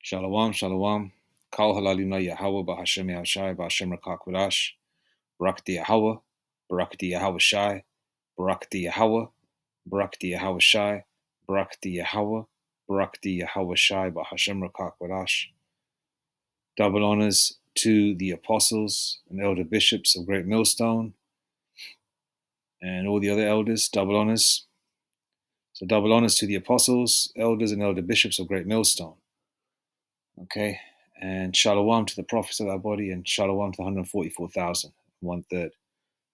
Shalom, shalom. Kal halalina Yahweh b'Hashem Yahushai b'Hashem Rakakwadash. Barakti Yahweh, Barakti Yahweh Shai, Barakti Yahweh, Barakti Yahweh Shai, Barakti Yahweh, Barakti Yahweh Shai b'Hashem Rakakwadash. Double honors to the apostles and elder bishops of Great Millstone and all the other elders. Double honors. So double honors to the apostles, elders, and elder bishops of Great Millstone. Okay, and shalom to the prophets of that body, and shalom to the 144,000, 1/3.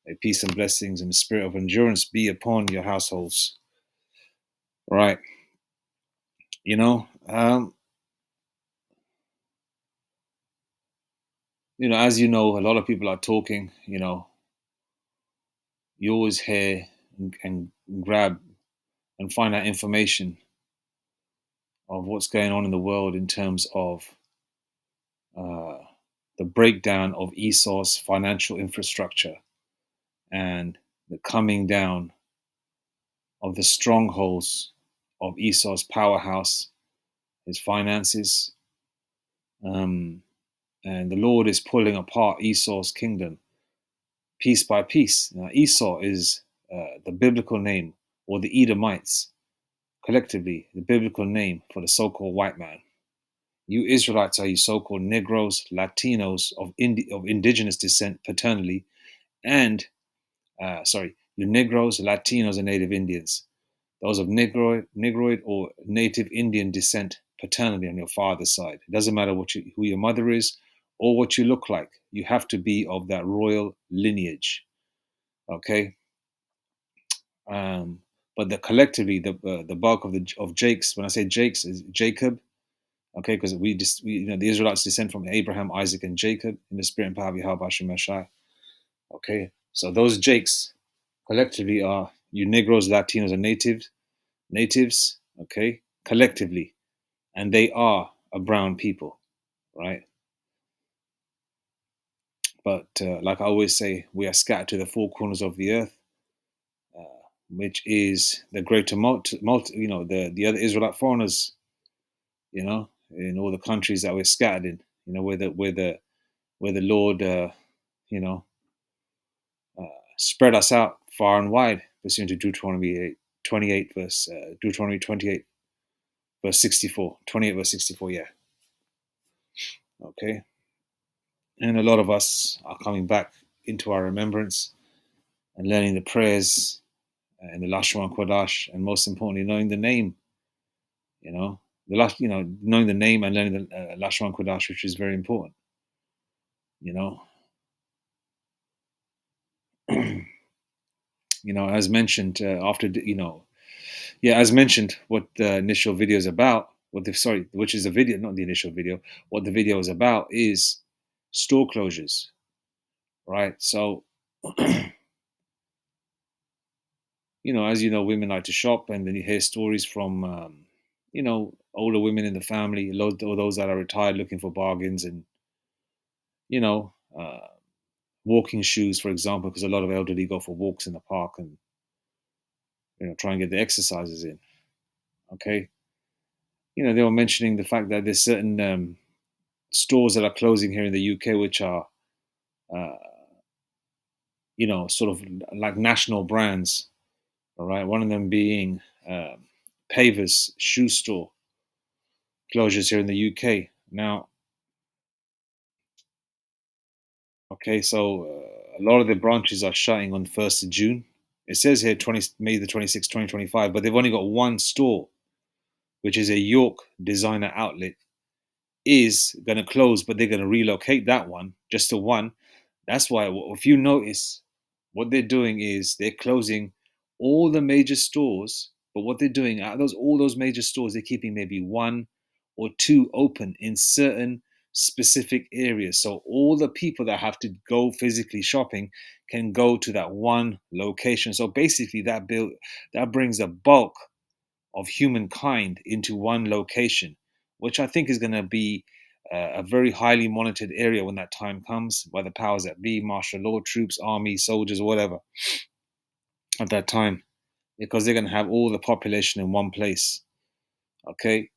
May peace and blessings and the spirit of endurance be upon your households. All right. As you know, a lot of people are talking. You always hear and grab and find out information of what's going on in the world in terms of the breakdown of Esau's financial infrastructure and the coming down of the strongholds of Esau's powerhouse, his finances. And the Lord is pulling apart Esau's kingdom piece by piece. Now, Esau is the biblical name, or the Edomites, collectively, the biblical name for the so-called white man. You Israelites are you so-called Negroes, Latinos of indigenous descent paternally, and you Negroes, Latinos, and Native Indians. Those of Negroid or Native Indian descent paternally on your father's side. It doesn't matter who your mother is or what you look like. You have to be of that royal lineage. Okay. But collectively, the bulk of Jakes. When I say Jakes, is Jacob. Okay, because the Israelites descend from Abraham, Isaac, and Jacob in the spirit and power of Yahweh Hashem Mashai. Okay, so those Jakes collectively are you Negroes, Latinos, and natives. Okay, collectively, and they are a brown people, right? But like I always say, we are scattered to the four corners of the earth, which is the greater the other Israelite foreigners, in all the countries that we're scattered in, where the Lord, spread us out far and wide, pursuant to Deuteronomy 28 verse 64, 28 verse 64, yeah. Okay. And a lot of us are coming back into our remembrance and learning the prayers and the Lashon Kodash, and most importantly, knowing the name, knowing the name and learning the Lashon Kodash, which is very important, as mentioned, as mentioned, what the initial video is about, which is the video, not the initial video, what the video is about is store closures, right? So, as you know, women like to shop, and then you hear stories from, older women in the family, or those that are retired looking for bargains, and, walking shoes, for example, because a lot of elderly go for walks in the park and, try and get the exercises in. Okay. They were mentioning the fact that there's certain stores that are closing here in the UK, which are, sort of like national brands. All right. One of them being Paver's shoe store closures here in the UK. Now, okay, so a lot of the branches are shutting on 1st of June. It says here May the 26th, 2025, but they've only got one store, which is a York designer outlet, is going to close, but they're going to relocate that one just to one. That's why, if you notice, what they're doing is they're closing all the major stores, but what they're doing out of all those major stores, they're keeping maybe one or two open in certain specific areas. So all the people that have to go physically shopping can go to that one location. So basically that brings the bulk of humankind into one location, which I think is going to be a very highly monitored area when that time comes, by the powers that be, martial law troops, army, soldiers, whatever, at that time, because they're going to have all the population in one place. Okay.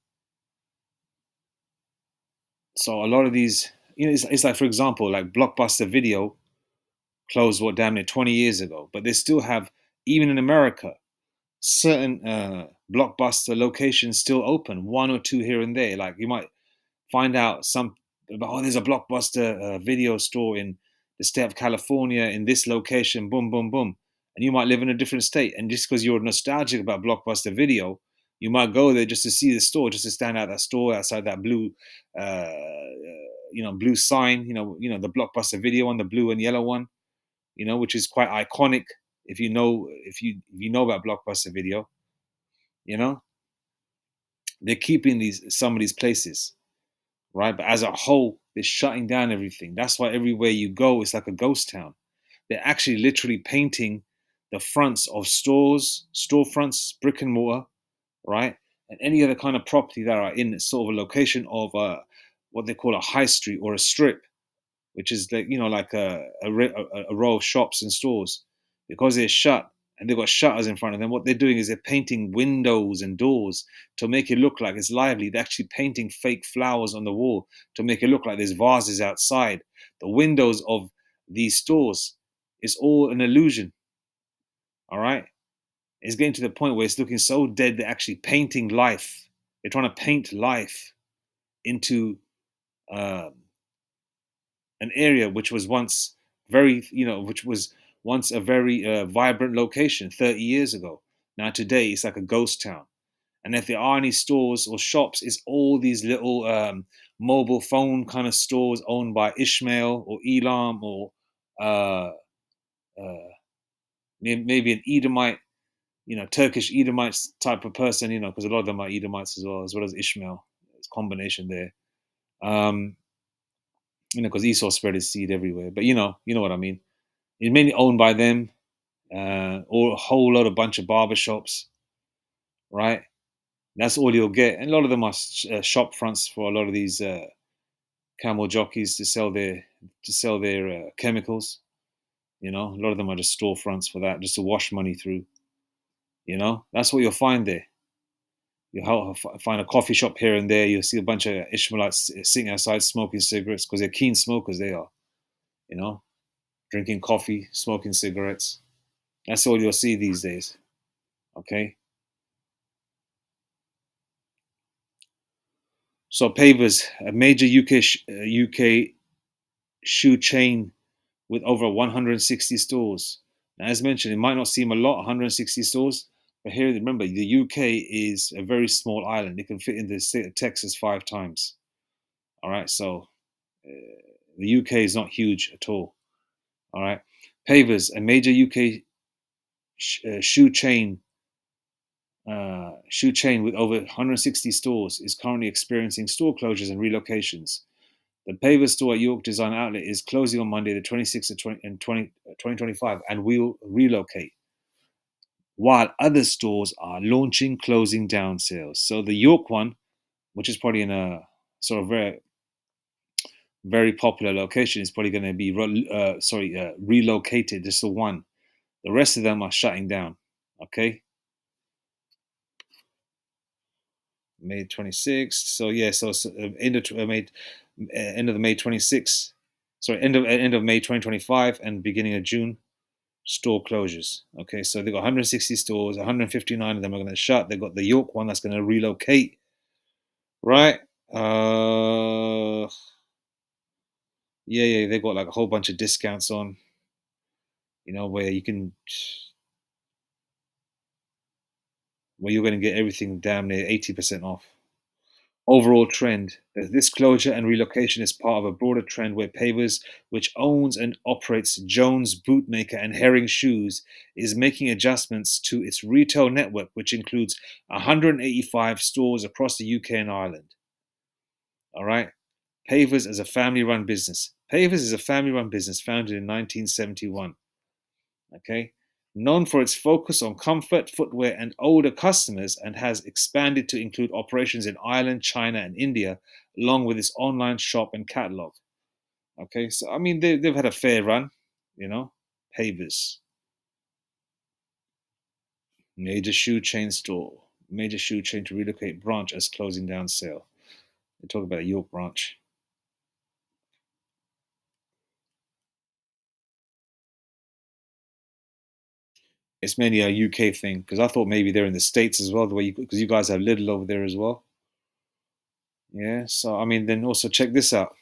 So a lot of these, it's like, for example, like Blockbuster Video closed what, damn near 20 years ago, but they still have, even in America, certain Blockbuster locations still open, one or two here and there. Like you might find out some about, oh, there's a Blockbuster video store in the state of California in this location, boom, boom, boom. And you might live in a different state. And just because you're nostalgic about Blockbuster Video, you might go there just to see the store, just to stand out that store outside that blue, blue sign. The Blockbuster Video one, the blue and yellow one. Which is quite iconic if you know about Blockbuster Video. You know, they're keeping some of these places, right? But as a whole, they're shutting down everything. That's why everywhere you go, it's like a ghost town. They're actually literally painting the fronts of stores, storefronts, brick and mortar, right? And any other kind of property that are in sort of a location of what they call a high street or a strip, which is like like a row of shops and stores, because they're shut and they've got shutters in front of them. What they're doing is they're painting windows and doors to make it look like it's lively. They're actually painting fake flowers on the wall to make it look like there's vases outside. The windows of these stores is all an illusion. All right, it's getting to the point where it's looking so dead. They're actually painting life. They're trying to paint life into um, an area which was once which was once a very vibrant location 30 years ago. Now today it's like a ghost town. And if there are any stores or shops, it's all these little mobile phone kind of stores owned by Ishmael or Elam or uh, uh, maybe an Edomite, Turkish Edomites type of person, because a lot of them are Edomites as well as Ishmael. It's a combination there. Um, because Esau spread his seed everywhere. But you know what I mean. It's mainly owned by them, or a whole lot of bunch of barbershops, right? That's all you'll get. And a lot of them are shop fronts for a lot of these camel jockeys to sell their chemicals. A lot of them are just storefronts for that, just to wash money through. That's what you'll find there. You'll find a coffee shop here and there. You'll see a bunch of Ishmaelites sitting outside smoking cigarettes because they're keen smokers. They are, you know, drinking coffee, smoking cigarettes. That's all you'll see these days. Okay. So Pavers, a major UK shoe chain with over 160 stores. Now, as mentioned, it might not seem a lot, 160 stores, but here, remember, the UK is a very small island. It can fit into the state of Texas 5 times. All right, so the UK is not huge at all. All right, Pavers, a major UK shoe chain with over 160 stores, is currently experiencing store closures and relocations. The Paver store at York Design Outlet is closing on Monday, the 26th of 2025, and will relocate, while other stores are launching closing down sales. So the York one, which is probably in a sort of very, very popular location, is probably going to be relocated. Just the one. The rest of them are shutting down. Okay, May 26th. So yeah, so end of the May 26th. Sorry, end of May 2025 and beginning of June, store closures. Okay, so they've got 160 stores, 159 of them are going to shut. They've got the York one that's going to relocate, right? Yeah, they've got like a whole bunch of discounts on, where you're going to get everything damn near 80% off. Overall trend. This closure and relocation is part of a broader trend where Pavers, which owns and operates Jones Bootmaker and Herring Shoes, is making adjustments to its retail network, which includes 185 stores across the UK and Ireland. All right. Pavers is a family-run business. Pavers is a family-run business founded in 1971. Okay. Known for its focus on comfort, footwear, and older customers, and has expanded to include operations in Ireland, China, and India, along with its online shop and catalog. Okay, so I mean, they've had a fair run, you know. Pavers, major shoe chain to relocate branch as closing down sale. They talk about a York branch. It's mainly a UK thing because I thought maybe they're in the States as well, the way because you guys have Lidl over there as well. Yeah. So I mean, then also check this out: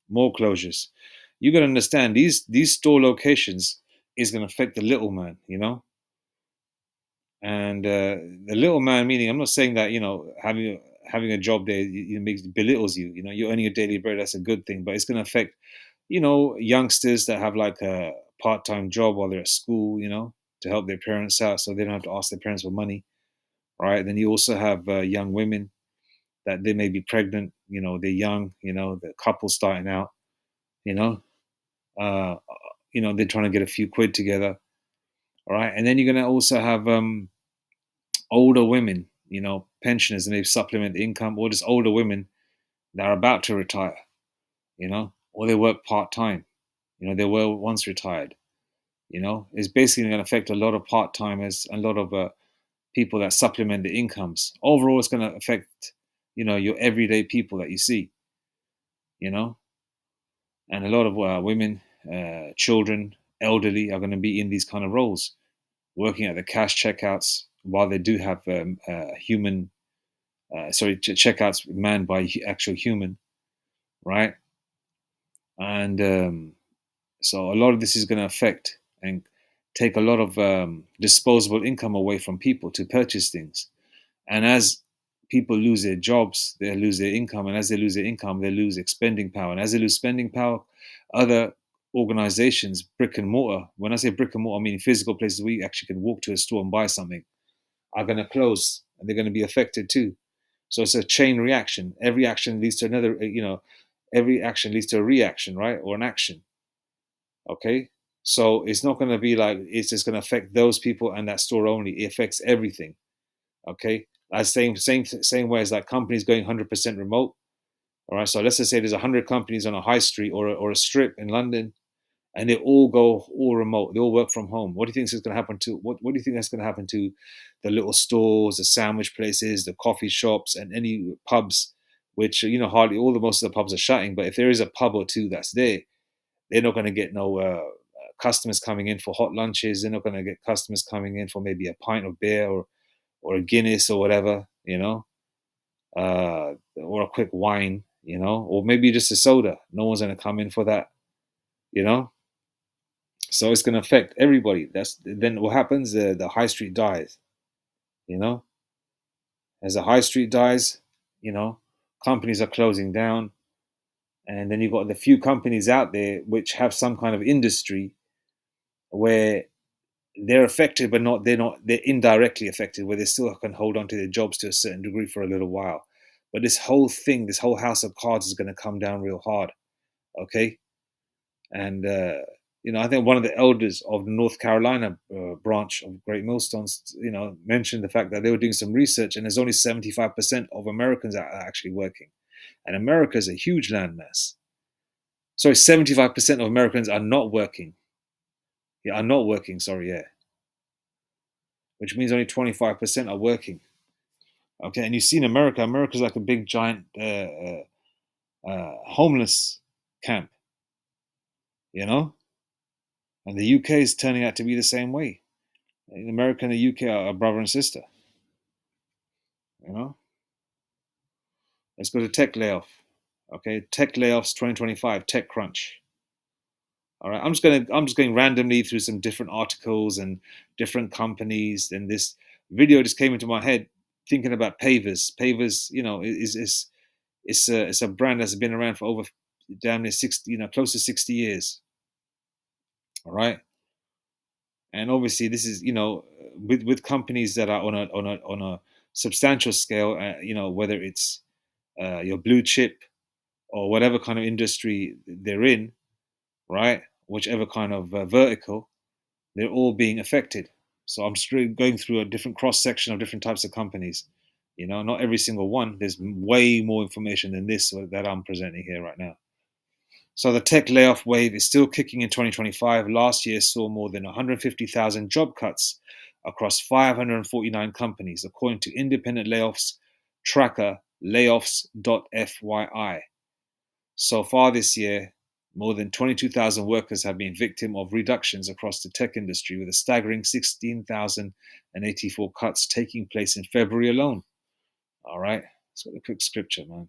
more closures. You got to understand these store locations is going to affect the little man, and the little man meaning I'm not saying that having a job there makes belittles you. You're earning your daily bread. That's a good thing, but it's going to affect youngsters that have like a part-time job while they're at school, to help their parents out, so they don't have to ask their parents for money, right? Then you also have young women that they may be pregnant. They're young. The couple starting out. You know, uh, they're trying to get a few quid together, all right? And then you're going to also have older women, pensioners, and they supplement the income, or just older women that are about to retire, or they work part time, they were once retired. It's basically going to affect a lot of part timers and a lot of people that supplement the incomes. Overall, it's going to affect, your everyday people that you see, you know, and a lot of women, children, elderly are going to be in these kind of roles, working at the cash checkouts while they do have human checkouts manned by actual human, right? And so a lot of this is going to affect and take a lot of disposable income away from people to purchase things. And as people lose their jobs, they lose their income, and as they lose their income, they lose spending power. And as they lose spending power, other organizations, brick and mortar. When I say brick and mortar, I mean physical places where you actually can walk to a store and buy something, are going to close, and they're going to be affected too. So it's a chain reaction. Every action leads to another. Every action leads to a reaction, right, or an action. Okay, so it's not going to be like it's just going to affect those people and that store only. It affects everything. Okay, as same way as like companies going 100% remote. All right, so let's just say there's 100 companies on a high street or a strip in London, and they all go all remote. They all work from home. What do you think is going to happen to what do you think that's going to happen to the little stores, the sandwich places, the coffee shops, and any pubs? Which hardly all the most of the pubs are shutting. But if there is a pub or two that's there, they're not going to get no customers coming in for hot lunches. They're not going to get customers coming in for maybe a pint of beer or a Guinness or whatever, or a quick wine, or maybe just a soda. No one's going to come in for that, you know. So it's going to affect everybody. That's then what happens. The high street dies, you know. As the high street dies, you know, companies are closing down, and then you've got the few companies out there which have some kind of industry where they're affected, but they're indirectly affected, where they still can hold on to their jobs to a certain degree for a little while. But this whole thing, this whole house of cards is going to come down real hard. Okay. And, I think one of the elders of the North Carolina branch of Great Millstones, mentioned the fact that they were doing some research, and there's only 75% of Americans are actually working. And America is a huge landmass. Sorry, 75% of Americans are not working. Yeah, are not working, sorry, yeah. Which means only 25% are working. Okay, and you see in America, America's like a big giant homeless camp, you know? And the UK is turning out to be the same way. In America and the UK are a brother and sister, you know? Let's go to tech layoff. Okay, tech layoffs 2025, tech crunch. All right, I'm just going randomly through some different articles and different companies, and this video just came into my head thinking about Pavers. Pavers, is it's a brand that's been around for over damn near 60, close to 60 years. All right, and obviously this is with companies that are on a substantial scale. Whether it's your blue chip or whatever kind of industry they're in, right? Whichever kind of vertical, they're all being affected. So I'm just really going through a different cross section of different types of companies. Not every single one. There's way more information than this that I'm presenting here right now. So the tech layoff wave is still kicking in 2025. Last year saw more than 150,000 job cuts across 549 companies, according to independent layoffs tracker layoffs.fyi. So far this year, More than 22,000 workers have been victim of reductions across the tech industry, with a staggering 16,084 cuts taking place in February alone. All right, let's go to a quick scripture, man.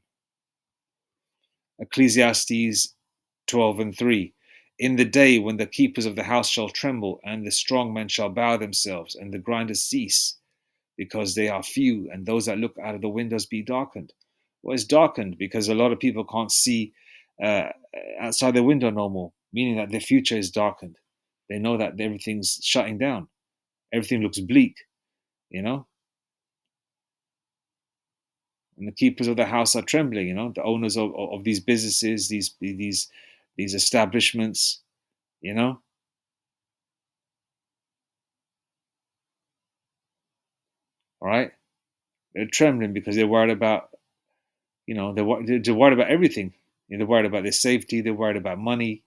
Ecclesiastes 12:3. In the day when the keepers of the house shall tremble, and the strong men shall bow themselves, and the grinders cease, because they are few, and those that look out of the windows be darkened. Well, it's darkened because a lot of people can't see uh, outside the window no more, meaning that their future is darkened. They know that everything's shutting down. Everything looks bleak, you know. And the keepers of the house are trembling, you know. The owners of these businesses, these establishments, you know. All right, they're trembling because they're worried about, you know, they're worried about everything. You know, they're worried about their safety. They're worried about money.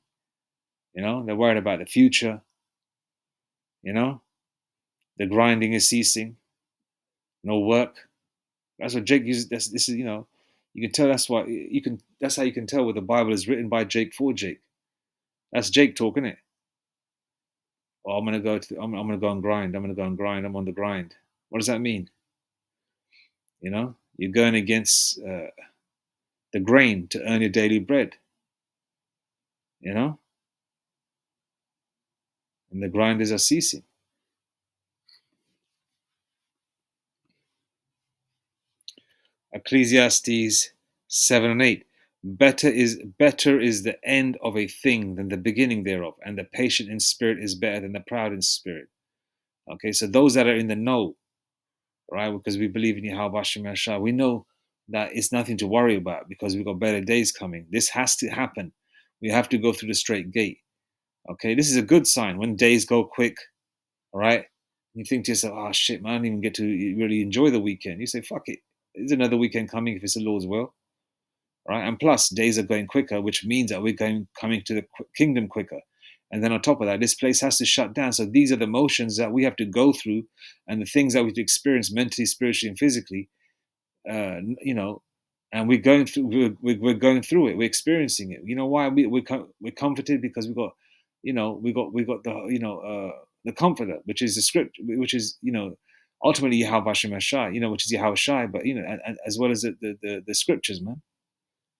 You know, they're worried about the future. You know, the grinding is ceasing. No work. That's what Jake uses. This is, you know, you can tell. That's why you can. That's how you can tell whether the Bible is written by Jake for Jake. That's Jake talking it. Oh, I'm gonna go to. I'm gonna go and grind. I'm gonna go and grind. I'm on the grind. What does that mean? You know, you're going against the grain to earn your daily bread. You know, and the grinders are ceasing. Ecclesiastes 7:8. Better is the end of a thing than the beginning thereof, and the patient in spirit is better than the proud in spirit. Okay, so those that are in the know, right, because we believe in Yahweh Hashem Yashar, we know that it's nothing to worry about because we've got better days coming. This has to happen. We have to go through the straight gate. Okay, this is a good sign when days go quick, all right? You think to yourself, oh shit, man, I don't even get to really enjoy the weekend. You say, fuck it. There's another weekend coming if it's the Lord's will, right? And plus, days are going quicker, which means that we're coming to the kingdom quicker. And then on top of that, this place has to shut down. So these are the motions that we have to go through, and the things that we have to experience mentally, spiritually, and physically. You know, and we're going through. We're going through it. We're experiencing it. You know why we're comforted because we got, you know, we got the, you know, the comforter, which is the script, which is, you know, ultimately Yahweh Hashem Shai, you know, which is Yahweh Shai, but you know, and as well as the scriptures, man.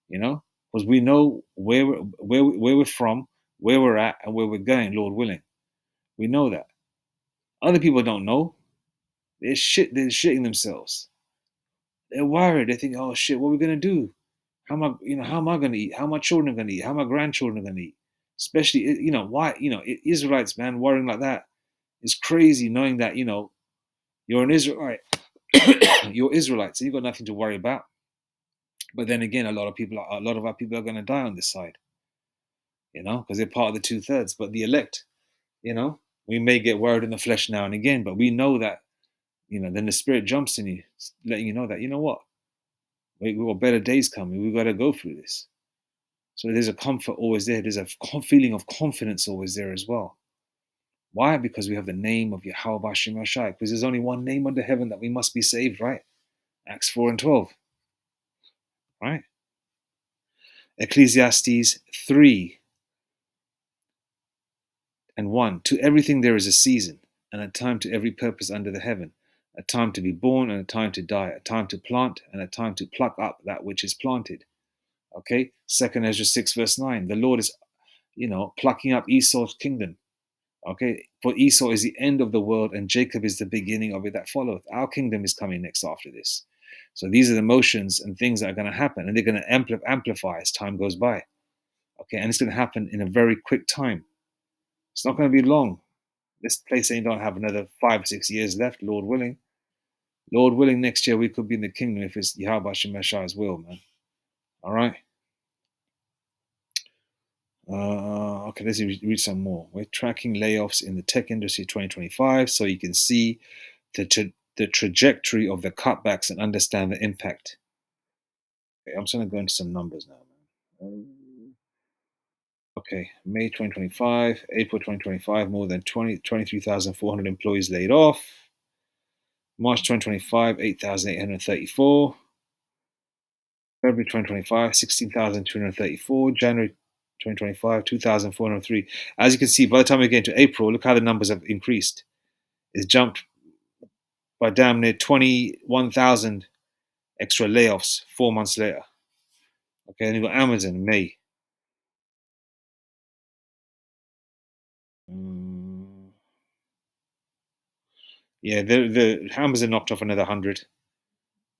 You know, because we know where we're from, where we're at, and where we're going, Lord willing. We know that. Other people don't know. They're shitting themselves. They're worried. They think, oh shit, what are we gonna do? How am I gonna eat? How my children are gonna eat? How my grandchildren are gonna eat? Especially, you know, why, you know, Israelites, man, worrying like that is crazy. Knowing that, you know, you're an Israelite, you're Israelites, and you've got nothing to worry about. But then again, a lot of our people are gonna die on this side, you know, because they're part of the 2/3. But the elect, you know, we may get worried in the flesh now and again, but we know that, you know, then the spirit jumps in you, letting you know that, you know what, we've got better days coming. We've got to go through this. So there's a comfort always there. There's a feeling of confidence always there as well. Why? Because we have the name of Yahweh Bashim Hashai. Because there's only one name under heaven that we must be saved, right? Acts 4 and 12, right? Ecclesiastes 3 and 1. To everything there is a season, and a time to every purpose under the heaven, a time to be born and a time to die, a time to plant and a time to pluck up that which is planted. Okay? 2nd Ezra 6 verse 9. The Lord is, you know, plucking up Esau's kingdom. Okay, for Esau is the end of the world, and Jacob is the beginning of it that followeth. Our kingdom is coming next after this. So these are the motions and things that are going to happen, and they're going to amplify as time goes by. Okay, and it's going to happen in a very quick time. It's not going to be long. This place ain't don't have another 5 or 6 years left, Lord willing. Lord willing, next year we could be in the kingdom if it's Yahweh Shemeshai's will, man. All right. Okay, let's read some more. We're tracking layoffs in the tech industry 2025, so you can see the trajectory of the cutbacks and understand the impact. Okay, I'm just going to go into some numbers now, man. Okay, May 2025, April 2025, more than 23,400 employees laid off. March 2025, 8,834. February 2025, 16,234. January 2025, 2,403. As you can see, by the time we get into April, look how the numbers have increased. It's jumped by damn near 21,000 extra layoffs 4 months later. Okay, and you've got Amazon in May. Mm, yeah, the Amazon knocked off another 100.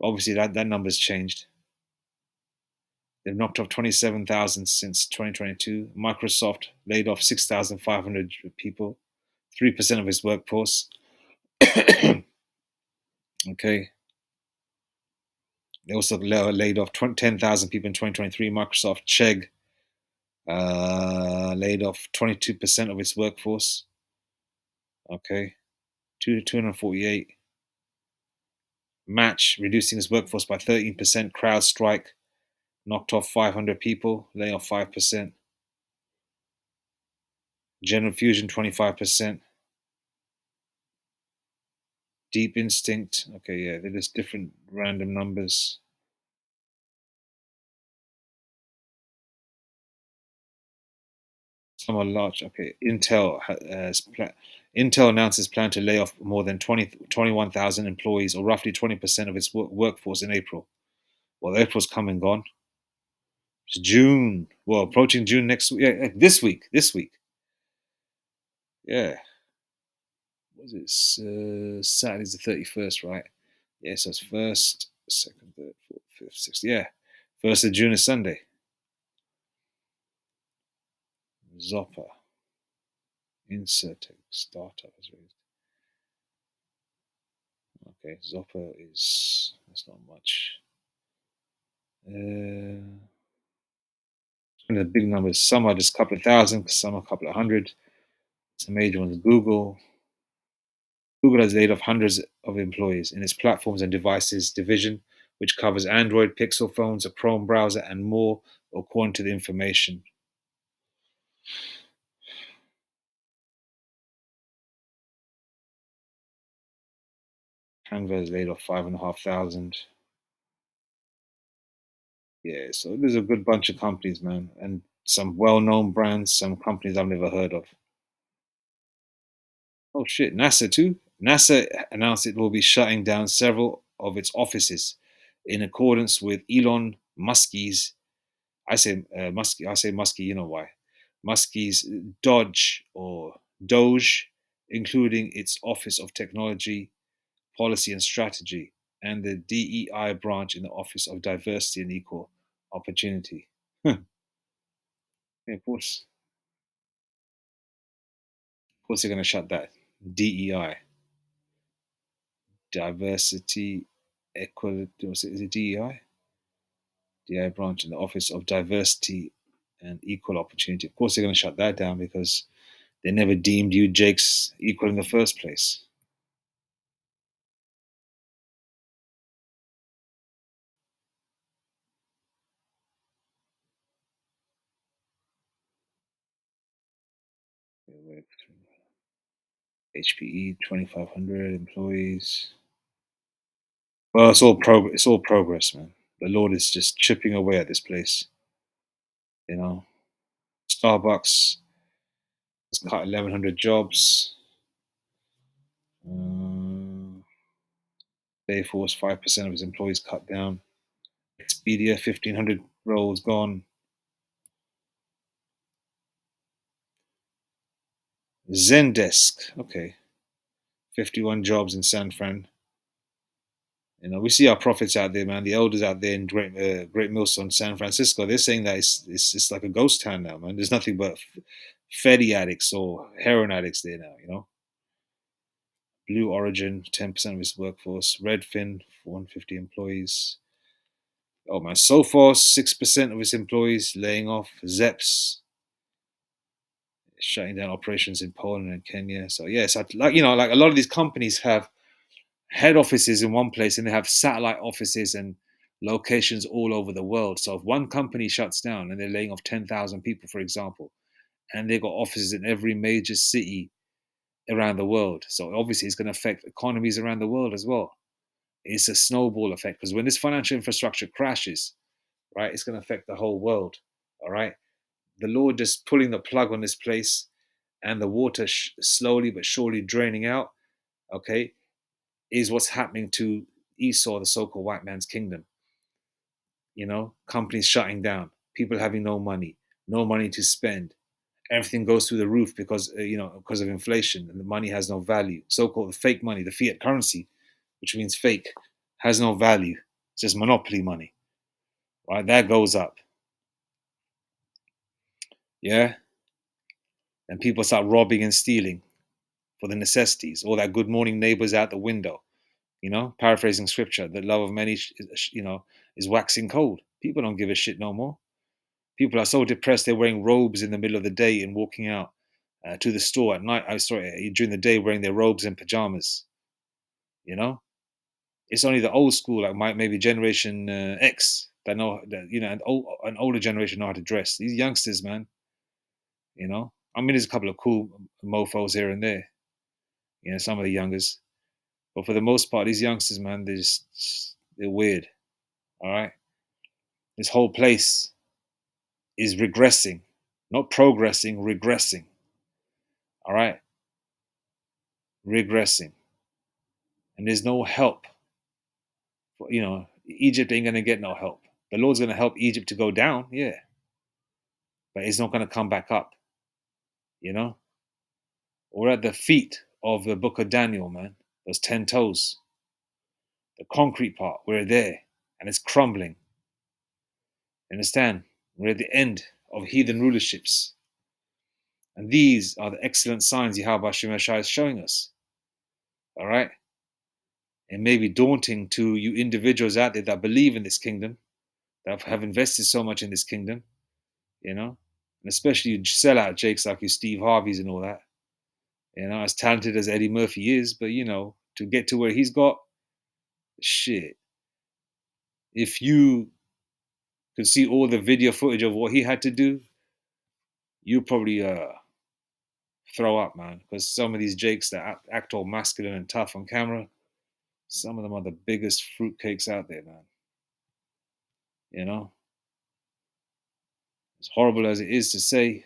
Obviously, that number's changed. They've knocked off 27,000 since 2022. Microsoft laid off 6,500 people, 3% of its workforce. Okay. They also laid off 10,000 people in 2023. Microsoft Chegg laid off 22% of its workforce. Okay. 248. Match reducing its workforce by 13%. CrowdStrike knocked off 500 people, laying off 5%. General Fusion 25%. Deep Instinct. Okay, yeah, they're just different random numbers. Some are large. Okay, Intel announces plan to lay off more than 21,000 employees, or roughly 20% of its workforce in April. Well, April's come and gone. It's June. Well, approaching June next week. Yeah, this week. This week. Yeah. Was it Saturday's the 31st, right? Yeah, so it's first, second, third, fourth, fifth, sixth. Yeah, 1st of June is Sunday. Zopper. Insert startup is raised. Okay, Zopper is that's not much. The big numbers. Some are just a couple of thousand, some are a couple of hundred. Some major ones. Google. Google has laid off hundreds of employees in its platforms and devices division, which covers Android, Pixel phones, a Chrome browser, and more, according to the information. Canva has laid off 5,500. Yeah, so there's a good bunch of companies, man, and some well-known brands, some companies I've never heard of. Oh shit, NASA too. NASA announced it will be shutting down several of its offices in accordance with Elon Musk's. I say Muskie. You know why? Muskie's Doge, including its Office of Technology, Policy and Strategy, and the DEI branch in the Office of Diversity and Equal Opportunity. Yeah, of course, they're going to shut that. DEI, Diversity, Equality. Is it DEI? DEI branch in the Office of Diversity and Equal Opportunity. Of course, they're going to shut that down because they never deemed you Jakes equal in the first place. HPE, 2,500 employees. Well, it's all progress. It's all progress, man. The Lord is just chipping away at this place. You know, Starbucks has cut 1,100 jobs. Dayforce, 5% of its employees cut down. Expedia, 1,500 roles gone. Zendesk, okay, 51 jobs in San Fran. You know, we see our prophets out there, man. The elders out there in Great Millstone, San Francisco. They're saying that it's like a ghost town now, man. There's nothing but Fetty addicts or heroin addicts there now. You know, Blue Origin, 10% of its workforce. Redfin, 450 employees. Oh man, so far 6% of its employees laying off. Zeps shutting down operations in Poland and Kenya. So yes, like like a lot of these companies have head offices in one place and they have satellite offices and locations all over the world. So if one company shuts down and they're laying off 10,000 people, for example, and they've got offices in every major city around the world, so obviously it's going to affect economies around the world as well. It's a snowball effect because when this financial infrastructure crashes, right, it's going to affect the whole world. All right. the Lord just pulling the plug on this place, and the water slowly but surely draining out, okay, is what's happening to Esau, the so-called white man's kingdom. Companies shutting down, people having no money to spend. Everything goes through the roof because of inflation, and the money has no value. So-called fake money, the fiat currency, which means fake, has no value. It's just monopoly money, right? That goes up, yeah, and people start robbing and stealing for the necessities. All that good morning neighbors out the window. Paraphrasing scripture, the love of many, is waxing cold. People don't give a shit no more. People are so depressed they're wearing robes in the middle of the day and walking out to the store at night. During the day wearing their robes and pajamas. You know, it's only the old school, like maybe Generation X, that know that an older generation know how to dress. These youngsters, man, I mean, there's a couple of cool mofo's here and there. Some of the youngers, but for the most part, these youngsters, man, they're weird. All right, this whole place is regressing, not progressing, regressing. All right, regressing, and there's no help. Egypt ain't gonna get no help. The Lord's gonna help Egypt to go down, yeah, but it's not gonna come back up. You know, we're at the feet of the Book of Daniel, man. Those 10 toes, the concrete part. We're there, and it's crumbling. Understand? We're at the end of heathen rulerships. And these are the excellent signs Yahweh Shemeshai is showing us. All right? It may be daunting to you individuals out there that believe in this kingdom, that have invested so much in this kingdom, and especially you sellout jakes like you Steve Harvey's and all that. As talented as Eddie Murphy is, but to get to where he's got, shit. If you could see all the video footage of what he had to do, you probably throw up, man. Because some of these jakes that act all masculine and tough on camera, some of them are the biggest fruitcakes out there, man. As horrible as it is to say,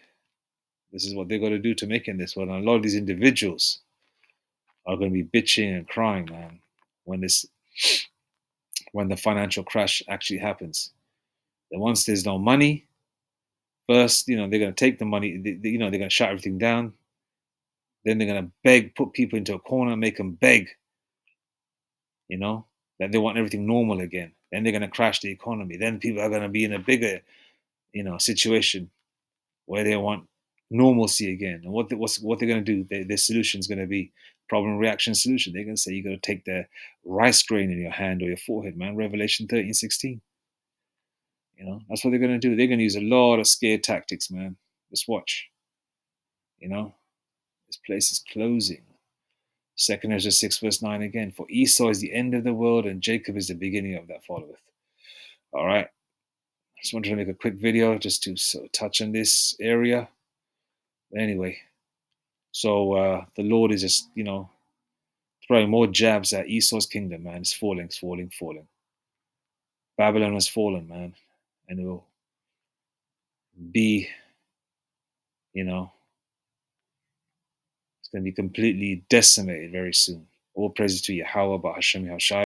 this is what they're going to do to make in this world. And a lot of these individuals are going to be bitching and crying, man, when the financial crash actually happens. And once there's no money, first, they're going to take the money, they're going to shut everything down. Then they're going to beg, put people into a corner, make them beg, that they want everything normal again. Then they're going to crash the economy. Then people are going to be in a bigger, situation where they want normalcy again. And what they're going to do, their solution is going to be problem reaction solution. They're going to say you got to take the rice grain in your hand or your forehead, man. Revelation 13:16. That's what they're going to do. They're going to use a lot of scare tactics, man. Just watch. This place is closing. 2 Ezra 6:9 again. For Esau is the end of the world, and Jacob is the beginning of that followeth. All right. I just wanted to make a quick video just to touch on this area. Anyway, so the Lord is just, throwing more jabs at Esau's kingdom, man. It's falling, it's falling, falling. Babylon has fallen, man. And it will be, it's going to be completely decimated very soon. All praises to Yahweh, Hashem Yahshai.